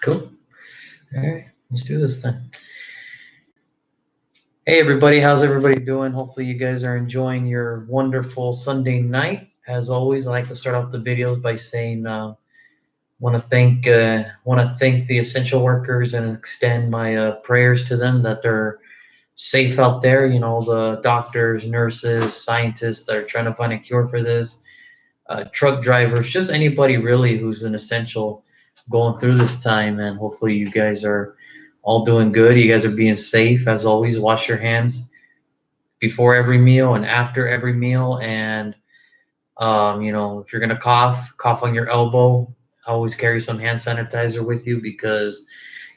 Cool. All right, let's do this then. Hey, everybody. How's everybody doing? Hopefully, you guys are enjoying your wonderful Sunday night. As always, I like to start off the videos by saying, want to thank the essential workers and extend my prayers to them that they're safe out there. You know, the doctors, nurses, scientists that are trying to find a cure for this, truck drivers, just anybody really who's an essential going through this time. And hopefully, you guys are all doing good. You guys are being safe. As always, wash your hands before every meal and after every meal. And, if you're going to cough on your elbow. Always carry some hand sanitizer with you because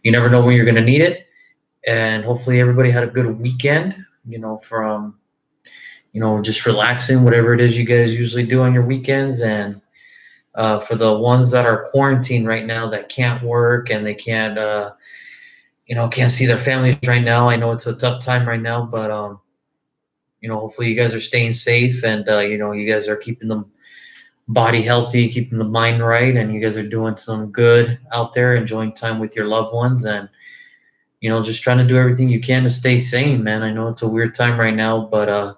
you never know when you're going to need it. And hopefully, everybody had a good weekend, from just relaxing, whatever it is you guys usually do on your weekends. And for the ones that are quarantined right now that can't work and they can't see their families right now, I know it's a tough time right now, but hopefully you guys are staying safe and you guys are keeping the body healthy, keeping the mind right, and you guys are doing some good out there, enjoying time with your loved ones, and just trying to do everything you can to stay sane, man. I know it's a weird time right now, but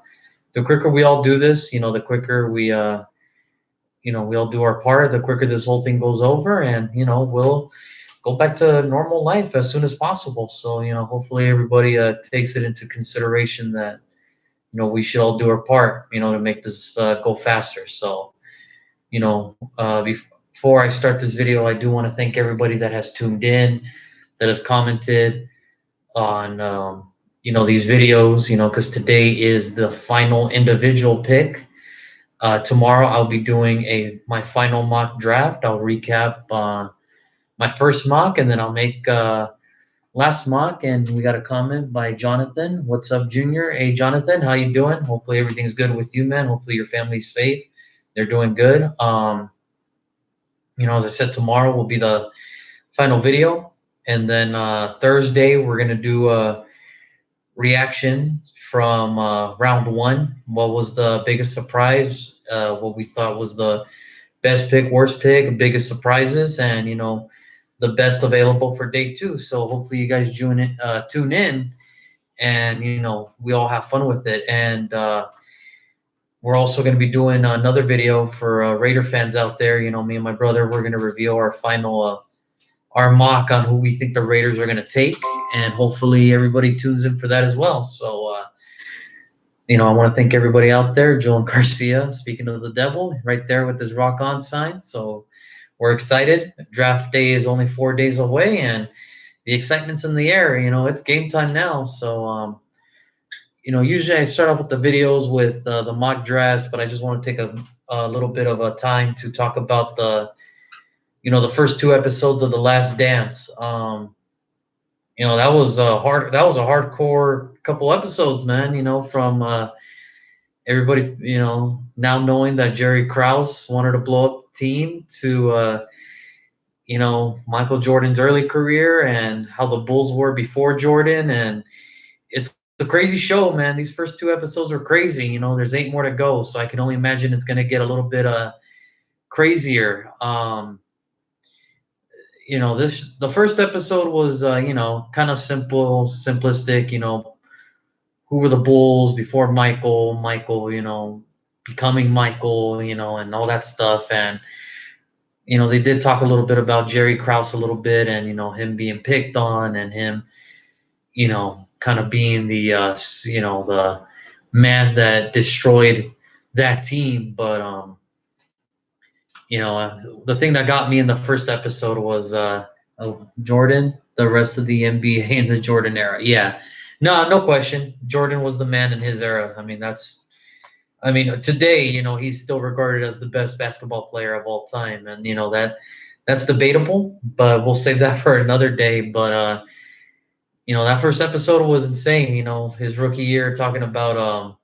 the quicker we all do this, the quicker we all do our part, the quicker this whole thing goes over, and we'll go back to normal life as soon as possible. So hopefully everybody takes it into consideration that we should all do our part, to make this go faster. So before I start this video, I do want to thank everybody that has tuned in, that has commented on these videos, because today is the final individual pick. Tomorrow I'll be doing my final mock draft. I'll recap my first mock, and then I'll make last mock. And we got a comment by Jonathan. What's up, Junior? Hey, Jonathan, how you doing? Hopefully everything's good with you, man. Hopefully your family's safe. They're doing good. As I said, tomorrow will be the final video, and then Thursday we're gonna do a reaction from round one. What was the biggest surprise? What we thought was the best pick, worst pick, biggest surprises, and the best available for day two. So hopefully you guys tune in, and we all have fun with it. And we're also going to be doing another video for Raider fans out there. Me and my brother, we're going to reveal our final our mock on who we think the Raiders are going to take, and hopefully everybody tunes in for that as well. So I want to thank everybody out there. Joel Garcia, speaking of the devil, right there with his rock on sign. So we're excited. Draft day is only 4 days away, and the excitement's in the air. It's game time now. So, usually I start off with the videos with the mock drafts, but I just want to take a little bit of a time to talk about the first two episodes of The Last Dance. That was a hardcore couple episodes, man. From everybody, now knowing that Jerry Krause wanted to blow up the team to Michael Jordan's early career and how the Bulls were before Jordan. And it's a crazy show, man. These first two episodes were crazy. There's 8 more to go, so I can only imagine it's going to get a little bit crazier. The first episode was kind of simplistic. Who were the Bulls before Michael, becoming Michael, and all that stuff. And they did talk a little bit about Jerry Krause a little bit, and him being picked on, and him kind of being the man that destroyed that team. But the thing that got me in the first episode was Jordan, the rest of the NBA in the Jordan era. Yeah, no question. Jordan was the man in his era. Today, he's still regarded as the best basketball player of all time, and that's debatable, but we'll save that for another day. But that first episode was insane. His rookie year, talking about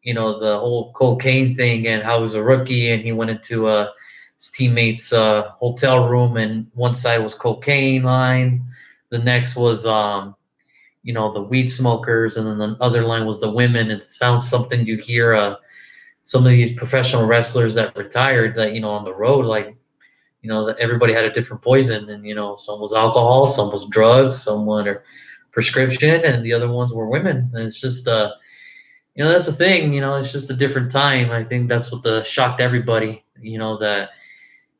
the whole cocaine thing and how he was a rookie and he went into his teammates' hotel room, and one side was cocaine lines, the next was the weed smokers, and then the other line was the women. It sounds something you hear some of these professional wrestlers that retired, that on the road, like everybody had a different poison, and some was alcohol, some was drugs, some were prescription, and the other ones were women. And it's just that's the thing. It's just a different time. I think that's what shocked everybody. That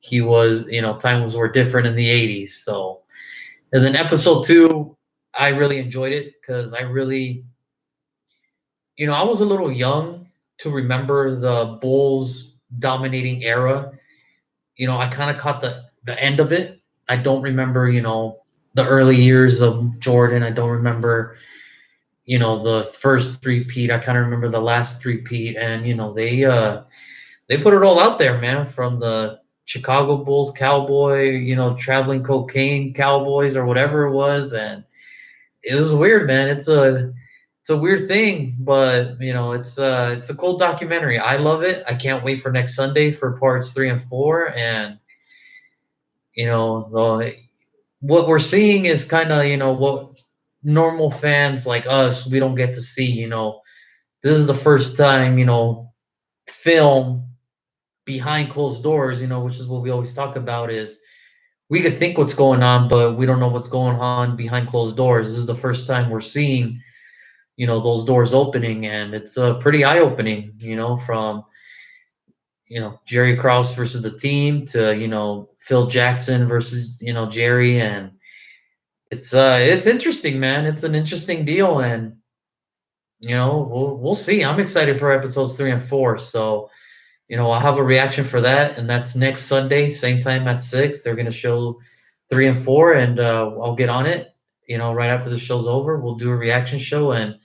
he was, times were different in the '80s. So, and then episode two, I really enjoyed it because I really, I was a little young to remember the Bulls dominating era. I kind of caught the end of it. I don't remember, the early years of Jordan. I don't remember, the first three-peat. I kind of remember the last three-peat, and they put it all out there, man, from the Chicago Bulls cowboy, traveling cocaine cowboys or whatever it was, and it was weird, man. It's a weird thing, but it's a cool documentary. I love it. I can't wait for next Sunday for parts 3 and 4, and the what we're seeing is kind of what normal fans like us we don't get to see. This is the first time film behind closed doors, which is what we always talk about is we could think what's going on, but we don't know what's going on behind closed doors. This is the first time we're seeing those doors opening, and it's pretty eye opening. From Jerry Krause versus the team to Phil Jackson versus Jerry, and it's interesting, man. It's an interesting deal, and we'll see. I'm excited for episodes 3 and 4. So I'll have a reaction for that, and that's next Sunday, same time at 6. They're gonna show 3 and 4, and I'll get on it. Right after the show's over, we'll do a reaction show, and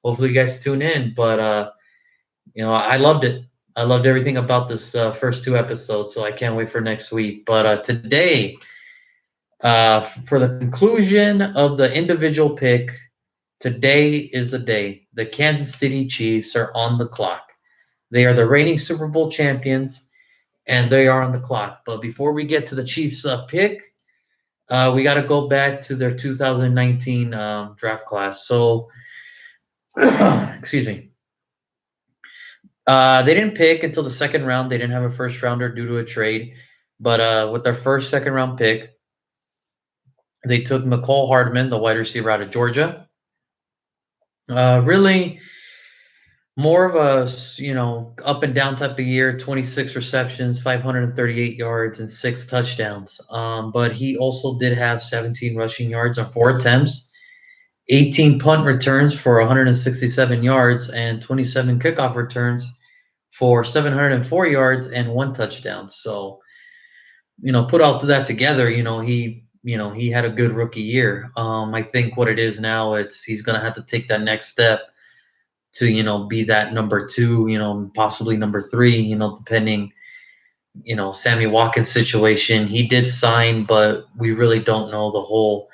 hopefully you guys tune in. But I loved it. I loved everything about this first 2 episodes, so I can't wait for next week. But today, for the conclusion of the individual pick, today is the day. The Kansas City Chiefs are on the clock. They are the reigning Super Bowl champions, and they are on the clock. But before we get to the Chiefs pick, we got to go back to their 2019 draft class. So, excuse me. They didn't pick until the second round. They didn't have a first rounder due to a trade. But with their first second round pick, they took McCole Hardman, the wide receiver out of Georgia. Really more of a, up and down type of year, 26 receptions, 538 yards, and 6 touchdowns. But he also did have 17 rushing yards on 4 attempts, 18 punt returns for 167 yards, and 27 kickoff returns for 704 yards and 1 touchdown. So, put all that together, he had a good rookie year. I think what it is now, he's going to have to take that next step to, be that number 2, possibly number 3, depending, Sammy Watkins situation. He did sign, but we really don't know the whole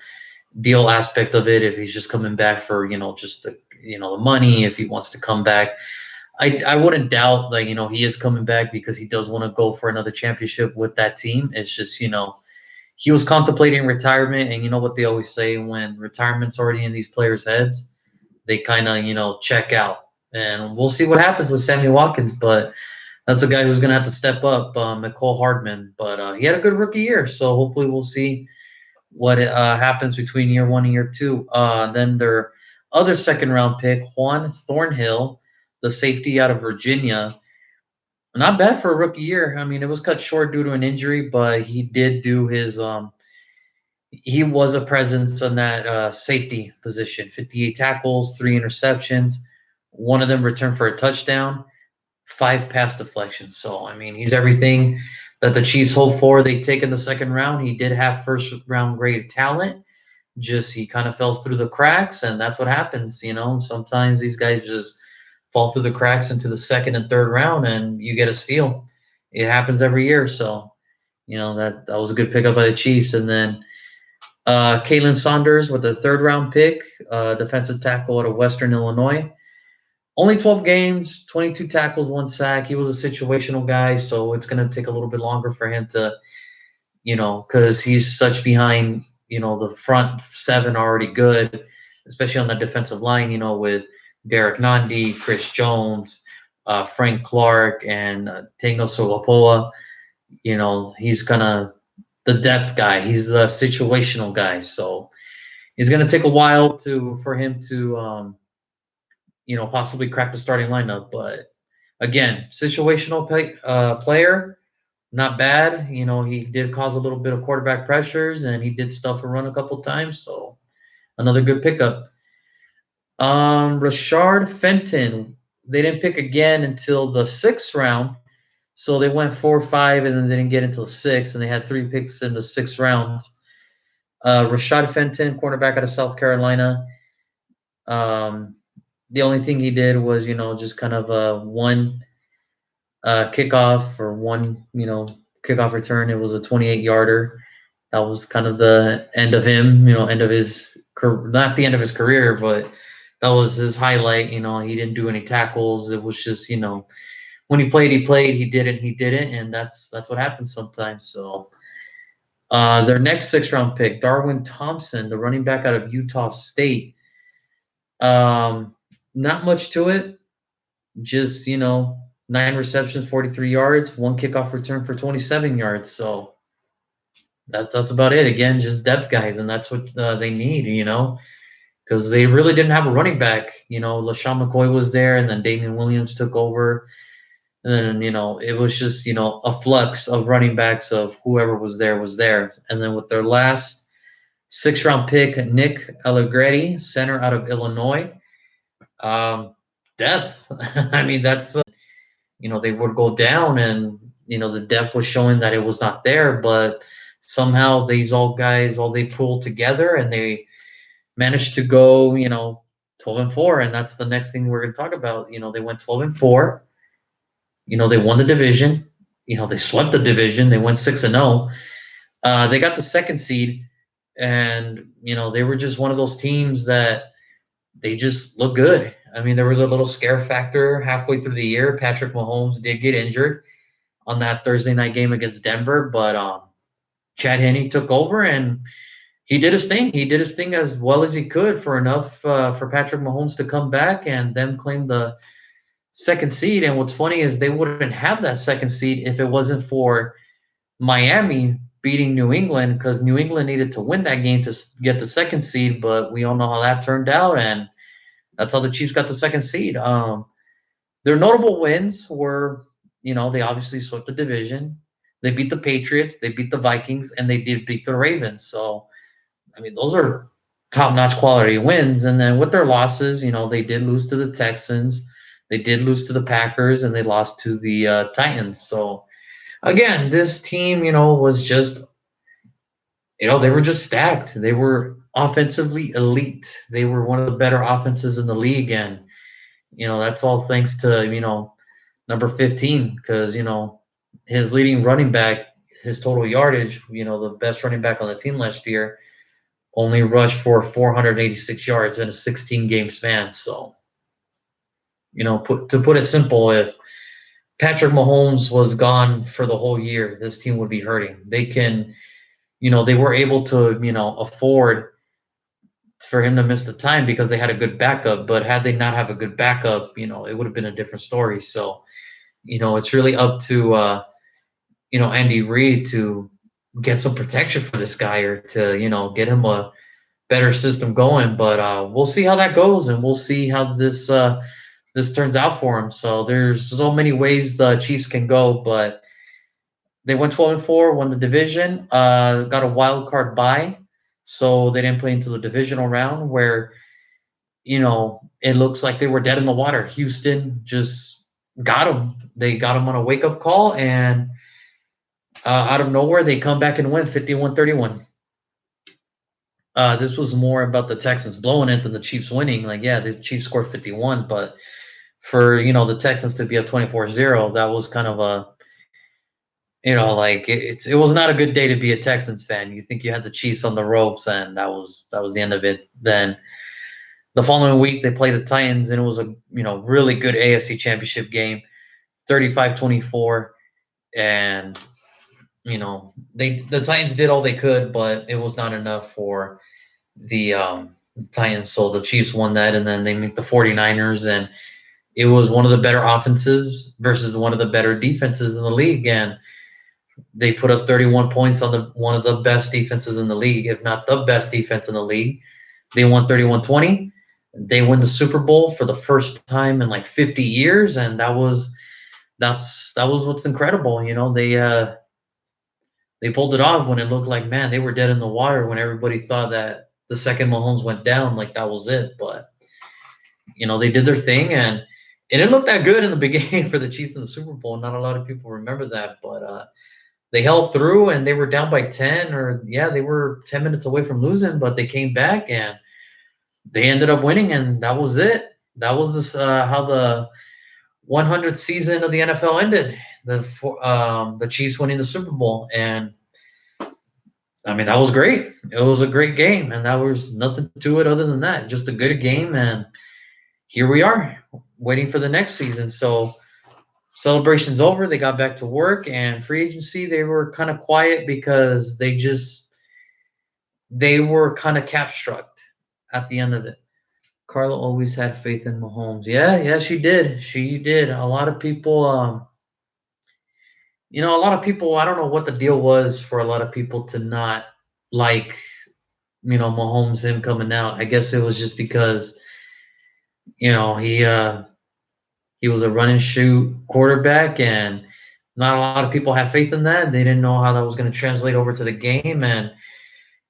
deal aspect of it. If he's just coming back for, just the money, if he wants to come back. I wouldn't doubt that, he is coming back because he does want to go for another championship with that team. It's just, he was contemplating retirement, and you know what they always say, when retirement's already in these players' heads, they kind of, check out. And we'll see what happens with Sammy Watkins, but that's a guy who's going to have to step up, McCole Hardman. But he had a good rookie year, so hopefully we'll see what happens between year 1 and year 2. Then their other second-round pick, Juan Thornhill, the safety out of Virginia. Not bad for a rookie year. I mean, it was cut short due to an injury, but he did do his he was a presence in that safety position. 58 tackles, 3 interceptions. One of them returned for a touchdown, 5 pass deflections. So, I mean, he's everything that the Chiefs hope for. They take in the second round. He did have first-round grade talent. Just he kind of fell through the cracks, and that's what happens. Sometimes these guys just fall through the cracks into the second and third round, and you get a steal. It happens every year. So, that was a good pickup by the Chiefs. And then Kalen Saunders with the third-round pick, defensive tackle out of Western Illinois. Only 12 games, 22 tackles, 1 sack. He was a situational guy, so it's going to take a little bit longer for him to, because he's such behind, the front 7 already good, especially on the defensive line, with Derek Nandi, Chris Jones, Frank Clark, and Tango Solopoa. He's going to the depth guy. He's the situational guy. So it's going to take a while for him to possibly crack the starting lineup. But again, situational player, not bad. He did cause a little bit of quarterback pressures, and he did stuff and run a couple times. So another good pickup. Rashard Fenton, they didn't pick again until the 6th round. So they went 4-5 and then they didn't get until 6, and they had 3 picks in the 6th round. Rashad Fenton, cornerback out of South Carolina. The only thing he did was, just kind of one kickoff or one, kickoff return. It was a 28-yarder. That was kind of the end of him, end of his not the end of his career, but that was his highlight. He didn't do any tackles. It was just, when he played, he played. He didn't, and that's what happens sometimes. So their next 6th round pick, Darwin Thompson, the running back out of Utah State. Not much to it. Just 9 receptions, 43 yards, 1 kickoff return for 27 yards. So that's about it. Again, just depth guys, and that's what they need. Because they really didn't have a running back. LaShawn McCoy was there, and then Damian Williams took over. And then, it was just, a flux of running backs of whoever was there. And then with their last 6th round pick, Nick Allegretti, center out of Illinois. Depth. I mean, that's, they would go down, and, the depth was showing that it was not there. But somehow these all they pulled together, and they managed to go, 12-4. And that's the next thing we're going to talk about. They went 12-4. They won the division. They swept the division. They went 6-0. They got the 2nd seed, and they were just one of those teams that they just look good. I mean, there was a little scare factor halfway through the year. Patrick Mahomes did get injured on that Thursday night game against Denver, but Chad Henne took over, and he did his thing. He did his thing as well as he could for enough for Patrick Mahomes to come back and them claim the 2nd seed. And what's funny is they wouldn't have that 2nd seed if it wasn't for Miami beating New England, because New England needed to win that game to get the 2nd seed. But we all know how that turned out, and that's how the Chiefs got the 2nd seed. Their notable wins were, they obviously swept the division. They beat the Patriots, they beat the Vikings, and they did beat the Ravens. So, I mean, those are top-notch quality wins. And then with their losses, they did lose to the Texans. They did lose to the Packers, and they lost to the Titans. So, again, this team, was just, they were just stacked. They were offensively elite. They were one of the better offenses in the league. And, that's all thanks to, number 15, because, his leading running back, his total yardage, the best running back on the team last year, only rushed for 486 yards in a 16-game span. So, to put it simple, if Patrick Mahomes was gone for the whole year, this team would be hurting. They can, they were able to, afford for him to miss the time because they had a good backup. But had they not have a good backup, it would have been a different story. So, it's really up to, Andy Reid to get some protection for this guy, or to, get him a better system going. But we'll see how that goes, and we'll see how this turns out for him. So there's so many ways the Chiefs can go, but they went 12-4, won the division, got a wild card bye, so they didn't play into the divisional round where, it looks like they were dead in the water. Houston just got them. They got them on a wake-up call, and out of nowhere, they come back and win 51-31. This was more about the Texans blowing it than the Chiefs winning. Like, yeah, the Chiefs scored 51, but for, the Texans to be up 24-0, that was kind of a, like it was not a good day to be a Texans fan. You think you had the Chiefs on the ropes, and that was the end of it. Then the following week they played the Titans, and it was a, really good AFC Championship game, 35-24, and the Titans did all they could, but it was not enough for the Titans. So the Chiefs won that, and then they meet the 49ers, and it was one of the better offenses versus one of the better defenses in the league. And They put up 31 points on the one of the best defenses in the league, if not the best defense in the league. They won 31-20. They win the Super Bowl for the first time in like 50 years, and that was what's incredible. They pulled it off when it looked like, man, they were dead in the water, when everybody thought that the second Mahomes went down, like that was it. But they did their thing, and it didn't look that good in the beginning for the Chiefs in the Super Bowl. Not a lot of people remember that, but they held through, and they were down by 10, or yeah, they were 10 minutes away from losing, but they came back and they ended up winning, and that was it. That was this how the 100th season of the NFL ended. The Chiefs winning the Super Bowl, and I mean that was great. It was a great game, and that was nothing to it other than that. Just a good game, and here we are waiting for the next season. So celebration's over. They got back to work, and free agency they were kind of quiet because they were kind of cap struck at the end of it. Carla always had faith in Mahomes. Yeah, yeah, she did. She did. A lot of people, a lot of people. I don't know what the deal was for a lot of people to not like, Mahomes him coming out. I guess it was just because, he was a run and shoot quarterback, and not a lot of people had faith in that. They didn't know how that was going to translate over to the game, and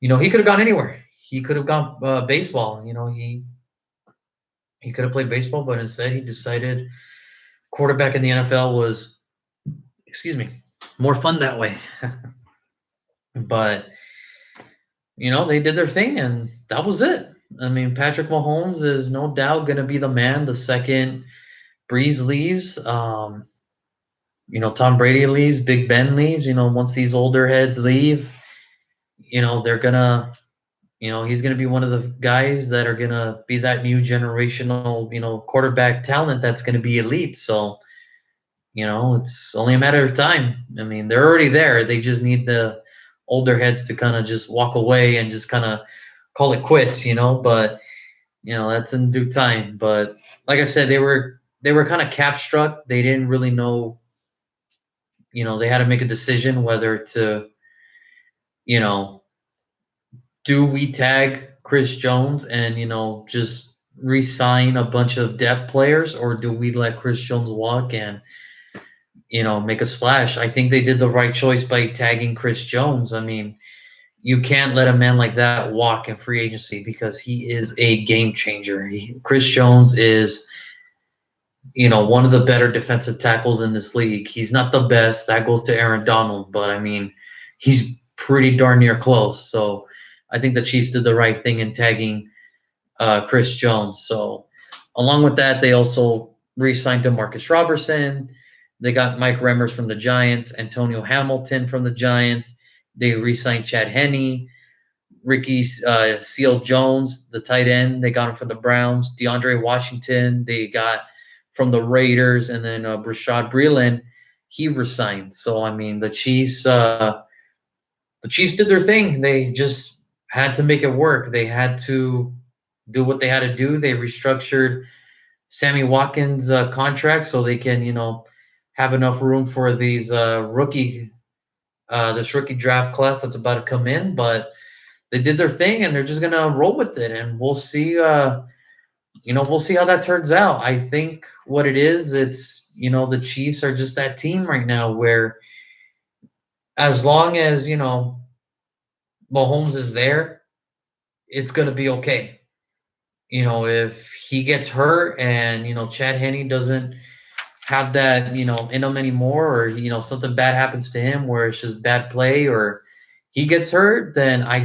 he could have gone anywhere. He could have gone baseball. He could have played baseball, but instead he decided quarterback in the NFL was, excuse me, more fun that way. But they did their thing, and that was it. I mean, Patrick Mahomes is no doubt going to be the man the second Breeze leaves. Tom Brady leaves, Big Ben leaves. Once these older heads leave, they're gonna, he's gonna be one of the guys that are gonna be that new generational, quarterback talent that's gonna be elite. So, it's only a matter of time. I mean, they're already there. They just need the older heads to kind of just walk away and just kind of call it quits. But that's in due time. But like I said, they were kind of cap struck. They didn't really know. They had to make a decision whether to, you know, do we tag Chris Jones and, just re-sign a bunch of depth players, or do we let Chris Jones walk and, make a splash? I think they did the right choice by tagging Chris Jones. I mean, you can't let a man like that walk in free agency because he is a game changer. Chris Jones is, one of the better defensive tackles in this league. He's not the best. That goes to Aaron Donald, but I mean, he's pretty darn near close. So I think the Chiefs did the right thing in tagging Chris Jones. So along with that, they also re-signed Demarcus Robertson. They got Mike Remmers from the Giants, Antonio Hamilton from the Giants. They re-signed Chad Henne, Ricky Seals-Jones, the tight end. They got him from the Browns. DeAndre Washington, they got from the Raiders, and then Rashad Breeland, he resigned. So I mean, the Chiefs did their thing. They just had to make it work. They had to do what they had to do. They restructured Sammy Watkins' contract so they can, have enough room for these this rookie draft class that's about to come in. But they did their thing, and they're just gonna roll with it, and we'll see. We'll see how that turns out. I think what it is, it's the Chiefs are just that team right now where, as long as Mahomes is there, it's gonna be okay. If he gets hurt and Chad Henne doesn't have that in him anymore, or something bad happens to him where it's just bad play, or he gets hurt, then I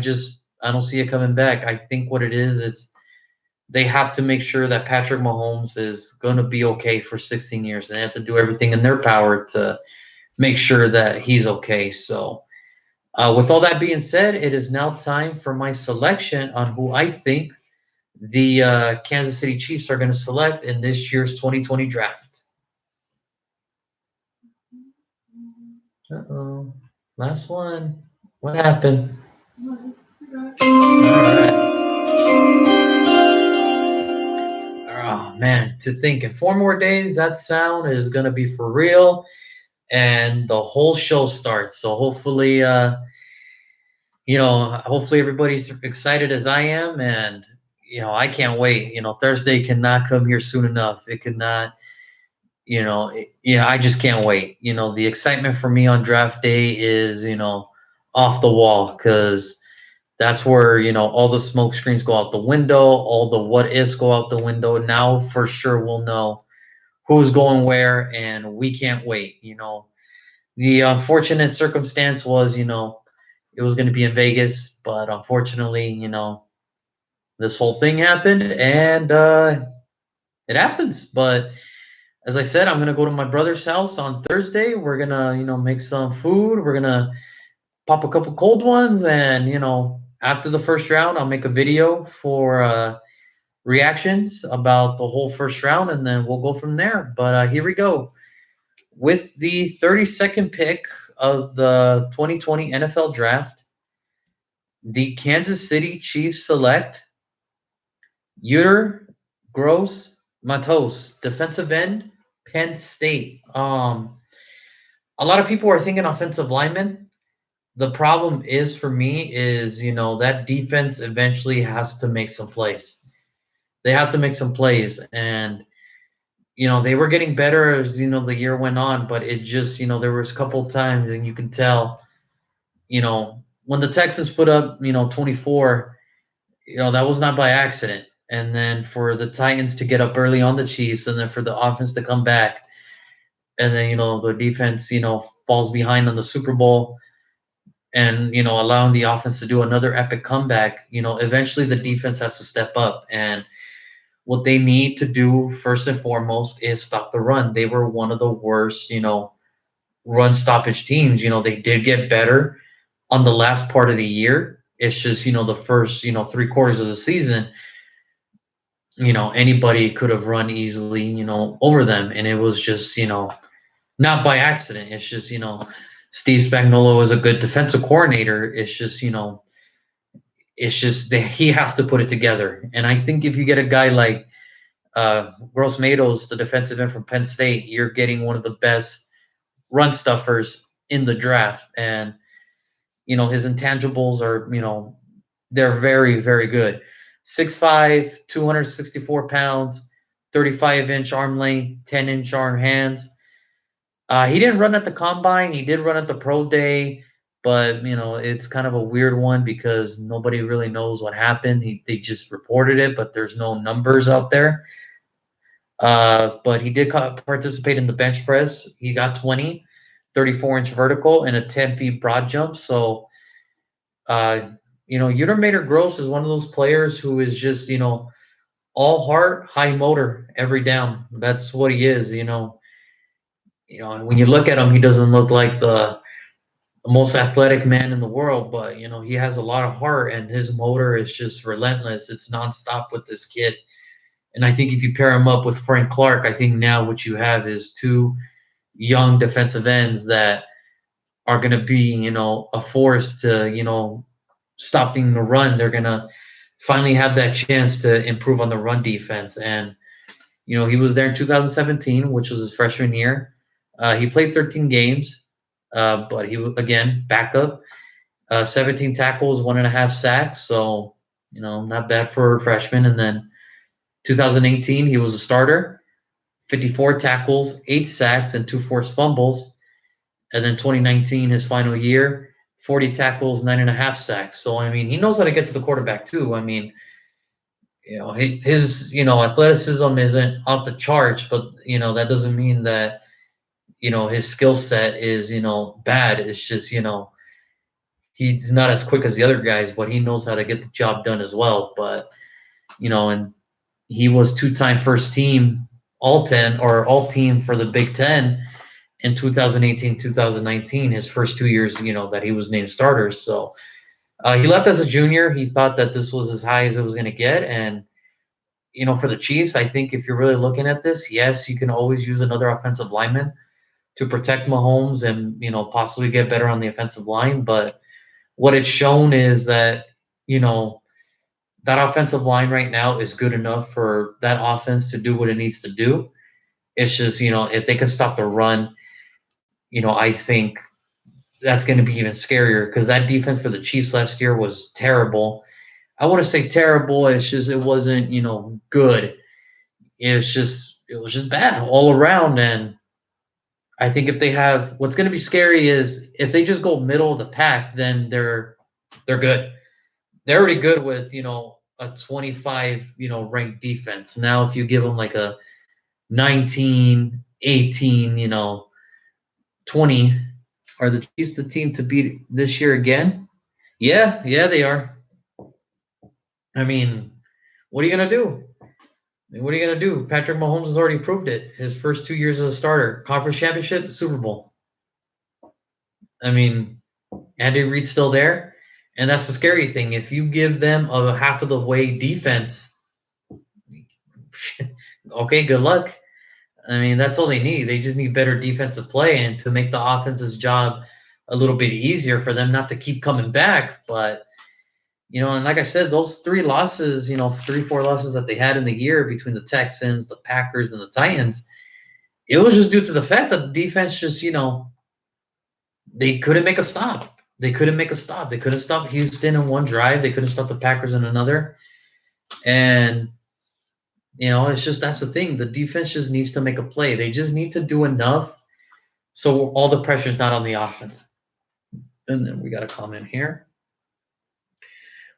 don't see it coming back. I think what it is, it's they have to make sure that Patrick Mahomes is going to be okay for 16 years, and they have to do everything in their power to make sure that he's okay. So with all that being said, it is now time for my selection on who I think the Kansas City Chiefs are going to select in this year's 2020 draft. Uh-oh. Last one. What happened? All right. Oh, man. To think in 4 more days, that sound is going to be for real. and the whole show starts. So hopefully, hopefully everybody's excited as I am, and I can't wait. Thursday cannot come here soon enough. It could not. I just can't wait. The excitement for me on draft day is off the wall because that's where all the smoke screens go out the window, all the what ifs go out the window. Now for sure we'll know who's going where, and we can't wait. The unfortunate circumstance was it was going to be in Vegas, but unfortunately this whole thing happened, and it happens. But as I said, I'm gonna go to my brother's house on Thursday. We're gonna make some food. We're gonna pop a couple cold ones, and after the first round, I'll make a video for reactions about the whole first round, and then we'll go from there. But here we go with the 32nd pick of the 2020 NFL Draft. The Kansas City Chiefs select Uter Gross Matos, defensive end, Penn State. A lot of people are thinking offensive lineman. The problem is for me is that defense eventually has to make some plays. They have to make some plays, and they were getting better as the year went on, but it just there was a couple times, and you can tell when the Texans put up 24, that was not by accident. And then for the Titans to get up early on the Chiefs, and then for the offense to come back, and then the defense falls behind on the Super Bowl, and allowing the offense to do another epic comeback. Eventually the defense has to step up, and what they need to do first and foremost is stop the run. They were one of the worst run stoppage teams. They did get better on the last part of the year. It's just the first 3 quarters of the season, anybody could have run easily over them, and it was just not by accident. It's just Steve Spagnuolo is a good defensive coordinator. It's just that he has to put it together. And I think if you get a guy like Gross Matos, the defensive end from Penn State, you're getting one of the best run stuffers in the draft. And his intangibles are they're very, very good. 6'5", 264 pounds, 35-inch arm length, 10-inch arm hands. He didn't run at the combine. He did run at the pro day, but it's kind of a weird one because nobody really knows what happened. They just reported it, but there's no numbers out there. But he did participate in the bench press. He got 20, 34-inch vertical, and a 10 feet broad jump. So, Utermater Gross is one of those players who is just all heart, high motor every down. That's what he is. And when you look at him, he doesn't look like the most athletic man in the world, but he has a lot of heart, and his motor is just relentless. It's nonstop with this kid. And I think if you pair him up with Frank Clark, I think now what you have is two young defensive ends that are going to be, a force to, stopping the run. They're going to finally have that chance to improve on the run defense. And, he was there in 2017, which was his freshman year. He played 13 games, but he again backup. 17 tackles, 1.5 sacks. So not bad for a freshman. And then 2018, he was a starter. 54 tackles, 8 sacks, and 2 forced fumbles. And then 2019, his final year, 40 tackles, 9.5 sacks. So he knows how to get to the quarterback too. His athleticism isn't off the charts, but that doesn't mean that his skill set is bad. It's just he's not as quick as the other guys, but he knows how to get the job done as well. But and he was 2-time first team all 10 or all team for the Big Ten in 2018, 2019, his first 2 years that he was named starter. So he left as a junior. He thought that this was as high as it was going to get. And for the Chiefs, I think if you're really looking at this, yes, you can always use another offensive lineman to protect Mahomes and possibly get better on the offensive line. But what it's shown is that that offensive line right now is good enough for that offense to do what it needs to do. It's just if they can stop the run, I think that's going to be even scarier because that defense for the Chiefs last year was terrible. I want to say terrible. It's just it wasn't good. It was just bad all around. And I think if they have what's going to be scary is if they just go middle of the pack, then they're good. They're already good with a 25 ranked defense. Now if you give them like a 19, 18, 20, are the Chiefs the team to beat this year again? Yeah, they are. I mean, what are you gonna do? What are you gonna do? Patrick Mahomes has already proved it. His first 2 years as a starter, conference championship, Super Bowl. I mean, Andy Reid's still there, and that's the scary thing. If you give them a half of the way defense, okay, good luck. I mean, that's all they need. They just need better defensive play and to make the offense's job a little bit easier for them not to keep coming back. But and like I said, those 3 losses, 3, 4 losses that they had in the year between the Texans, the Packers, and the Titans, it was just due to the fact that the defense just, they couldn't make a stop. They couldn't make a stop. They couldn't stop Houston in one drive. They couldn't stop the Packers in another. And, it's just that's the thing. The defense just needs to make a play. They just need to do enough so all the pressure is not on the offense. And then we got a comment here.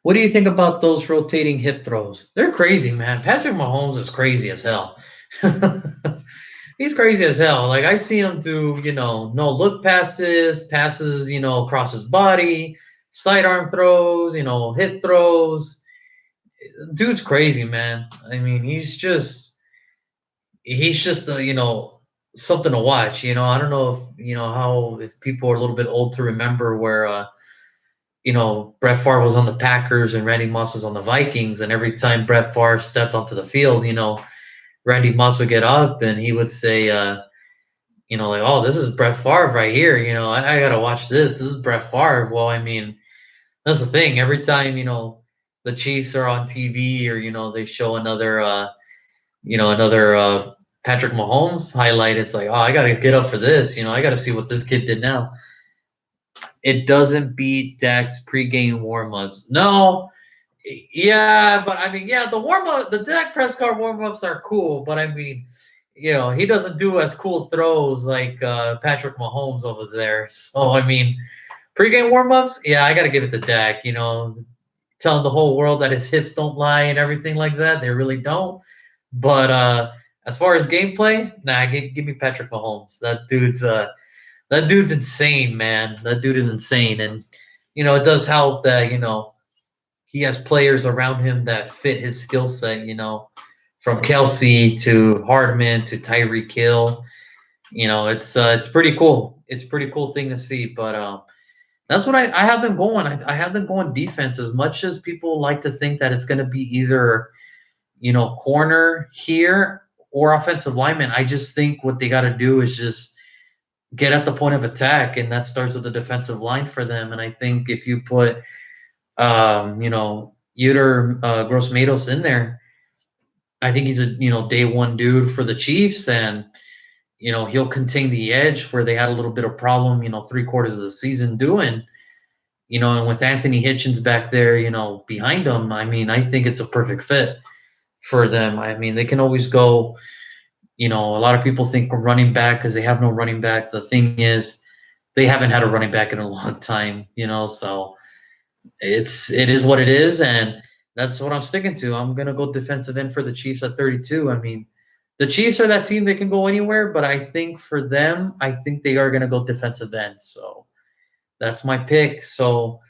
What do you think about those rotating hip throws? They're crazy, man. Patrick Mahomes is crazy as hell. He's crazy as hell. Like I see him do, no look passes, across his body, sidearm throws, hip throws. Dude's crazy, man. I mean, he's just something to watch. I don't know if people are a little bit old to remember where Brett Favre was on the Packers and Randy Moss was on the Vikings, and every time Brett Favre stepped onto the field, Randy Moss would get up and he would say, like, oh, this is Brett Favre right here. I got to watch this. This is Brett Favre. Well, I mean, that's the thing. Every time, the Chiefs are on TV or, they show another Patrick Mahomes highlight, it's like, oh, I got to get up for this. I got to see what this kid did now. It doesn't beat Dak's pregame warmups. No, yeah, but I mean, the Dak Prescott warmups are cool, but I mean, he doesn't do as cool throws like Patrick Mahomes over there. So I mean, pregame warmups, yeah, I got to give it to Dak. Telling the whole world that his hips don't lie and everything like that, they really don't. But as far as gameplay, nah, give me Patrick Mahomes. That dude's insane, man. That dude is insane. And, it does help that, he has players around him that fit his skill set, from Kelsey to Hardman to Tyreek Hill. It's pretty cool. It's a pretty cool thing to see. But that's what I have them going. I have them going defense as much as people like to think that it's going to be either, corner here or offensive lineman. I just think what they got to do is just get at the point of attack, and that starts with the defensive line for them. And I think if you put, Yetur Gross-Matos in there, I think he's a day one dude for the Chiefs, and he'll contain the edge where they had a little bit of problem, 3/4 of the season doing. And with Anthony Hitchens back there, behind him, I mean, I think it's a perfect fit for them. I mean, they can always go. A lot of people think running back because they have no running back. The thing is, they haven't had a running back in a long time, so it is what it is, and that's what I'm sticking to. I'm gonna go defensive end for the Chiefs at 32. I mean, the Chiefs are that team that can go anywhere, but I think for them, I think they are gonna go defensive end. So that's my pick. So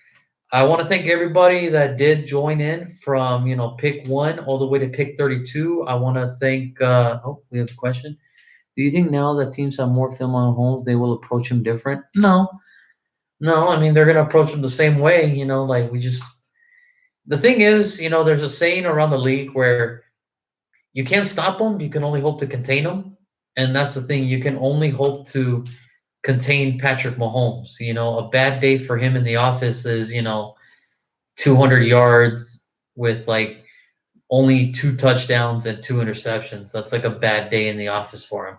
I want to thank everybody that did join in from, pick 1 all the way to pick 32. I want to thank, we have a question. Do you think now that teams have more film on Holmes, they will approach him different? No. I mean, they're going to approach him the same way, like the thing is, there's a saying around the league where you can't stop them. You can only hope to contain them. And that's the thing. You can only hope to contain Patrick Mahomes. A bad day for him in the office is, 200 yards with like only 2 touchdowns and 2 interceptions. That's like a bad day in the office for him.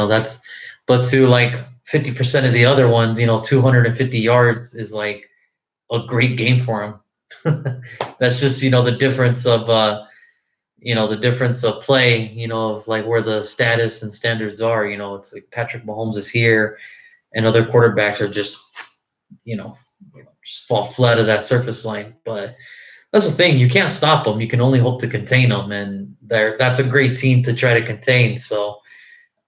That's, but to like 50% of the other ones, 250 yards is like a great game for him. That's just, the difference of the difference of play, of like where the status and standards are. It's like Patrick Mahomes is here, and other quarterbacks are just, you know, just fall flat of that surface line. But that's the thing, you can't stop them. You can only hope to contain them, and that's a great team to try to contain. So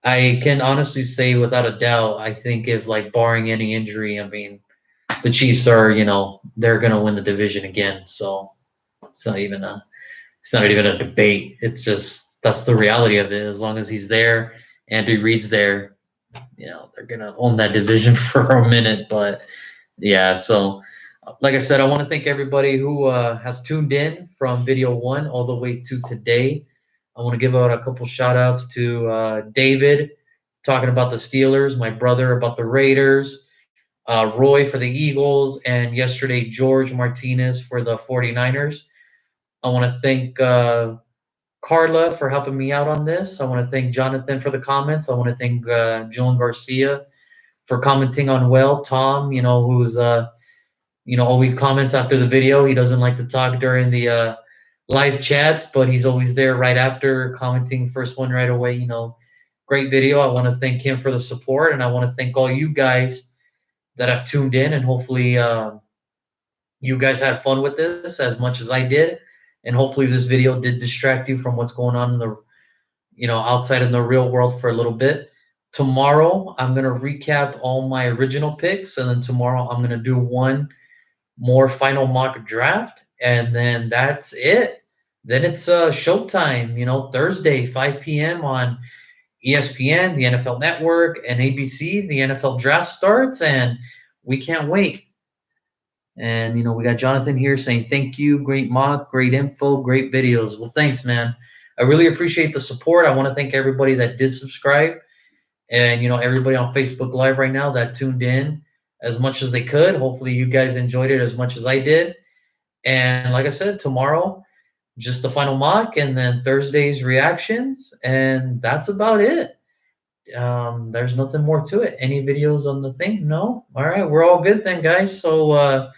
I can honestly say, without a doubt, I think if like barring any injury, I mean, the Chiefs are, they're gonna win the division again. So it's not even a it's not even a debate. It's just that's the reality of it. As long as he's there, Andy Reid's there, they're gonna own that division for a minute. But yeah, so like I said, I want to thank everybody who has tuned in from video one all the way to today. I want to give out a couple shout outs to David talking about the Steelers, my brother about the Raiders, Roy for the Eagles, and yesterday George Martinez for the 49ers. I want to thank Carla for helping me out on this. I want to thank Jonathan for the comments. I want to thank Joan Garcia for commenting on well. Tom, who's always comments after the video. He doesn't like to talk during the live chats, but he's always there right after, commenting first one right away. Great video. I want to thank him for the support, and I want to thank all you guys that have tuned in, and hopefully you guys had fun with this as much as I did, and hopefully this video did distract you from what's going on in the outside in the real world for a little bit. Tomorrow I'm going to recap all my original picks, and then tomorrow I'm going to do one more final mock draft, and then that's it. Then it's showtime, Thursday 5 p.m. on ESPN, the NFL Network, and ABC. The NFL draft starts, and we can't wait. And we got Jonathan here saying thank you, great mock, great info, great videos. Well, thanks, man. I really appreciate the support. I want to thank everybody that did subscribe, and everybody on Facebook Live right now that tuned in as much as they could. Hopefully you guys enjoyed it as much as I did. And like I said, tomorrow just the final mock, and then Thursday's reactions, and that's about it. There's nothing more to it. Any videos on the thing? No? All right, we're all good then, guys. So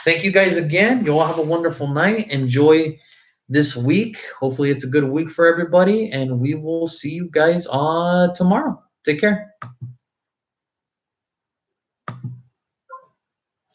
thank you guys again. You all have a wonderful night. Enjoy this week. Hopefully it's a good week for everybody, and we will see you guys on tomorrow. Take care.